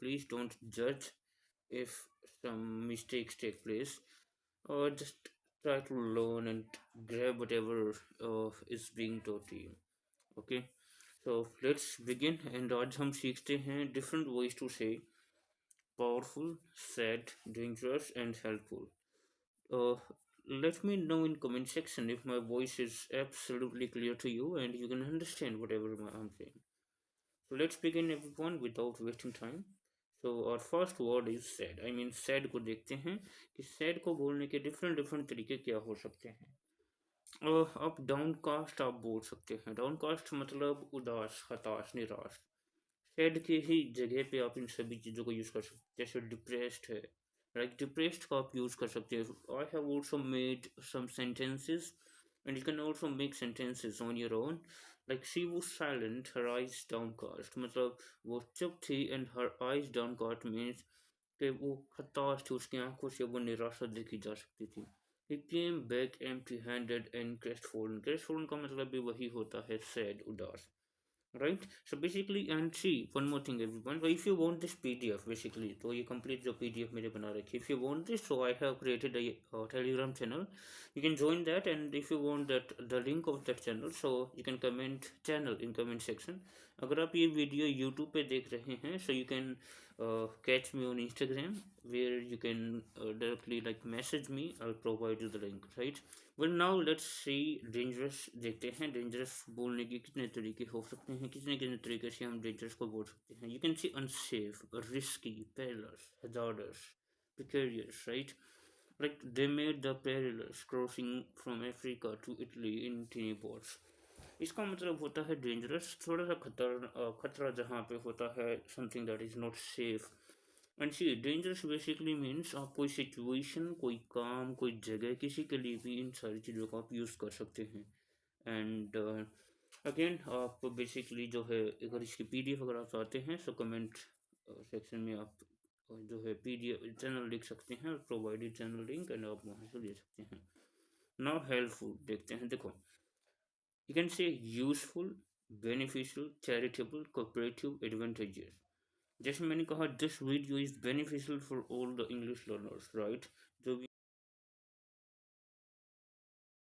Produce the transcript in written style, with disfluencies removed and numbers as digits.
please don't judge if some mistakes take place, or just try to learn and grab whatever is being taught to you. Okay, so let's begin. And आज हम सीखते हैं different ways to say powerful, sad, dangerous, and helpful. Uh, Let me know in comment section if my voice is absolutely clear to you and you can understand whatever I'm saying. So let's begin everyone without wasting time. So our first word is sad. I mean sad को देखते हैं कि sad को बोलने के different different तरीके क्या हो सकते हैं. आप downcast आप बोल सकते हैं. Downcast मतलब उदास, हताश, निराश. सैड की ही जगह पे आप इन सभी चीज़ों को यूज़ कर सकते हैं. जैसे डिप्रेस्ड है, लाइक डिप्रेस्ड का आप यूज़ कर सकते हैं. I have also made some sentences and you can also make sentences on your own. Like she was silent, her eyes downcast, मतलब वो चुप थी and her eyes downcast means कि वो हताश थी, उसकी आंखों से वो निराशा देखी जा सकती थी. He came back empty handed and crestfallen. Crestfallen का मतलब भी वही होता है, सैड, उदास. Right, so basically, and see one more thing everyone, so if you want this pdf basically, तो ये complete जो pdf मेरे बना रखी है, if you want this, so I have created a telegram channel. You can join that, and if you want that the link of that channel, so you can comment channel in comment section. अगर आप ये video YouTube पे देख रहे हैं, so you can catch me on instagram, where you can directly like message me. I'll provide you the link, right? Well now let's see dangerous. देखते हैं dangerous बोलने के कितने तरीके हो सकते हैं, कितने कितने तरीके से हम डेंजरस को बोल सकते हैं. You can see unsafe, risky, perilous, hazardous, precarious, right? Like they made the perilous crossing from Africa to Italy in tiny boats. इसका मतलब होता है डेंजरस, थोड़ा सा खतरा जहाँ पे होता है, something that is not safe. And see dangerous basically means आप कोई सिचुएशन, कोई काम, कोई जगह, किसी के लिए भी इन सारी चीज़ों को आप यूज़ कर सकते हैं. एंड अगेन आप बेसिकली जो है, अगर इसकी पीडीएफ अगर आप चाहते हैं, सो कमेंट सेक्शन में आप जो है पीडीएफ चैनल लिख सकते हैं, प्रोवाइडेड चैनल लिंक, एंड आप वहाँ से ले सकते हैं. नाउ हेल्पफुल देखते हैं. देखो, you can say useful, beneficial, charitable, cooperative, advantageous. जैसे मैंने कहा, this video is beneficial for all the English learners, right? जो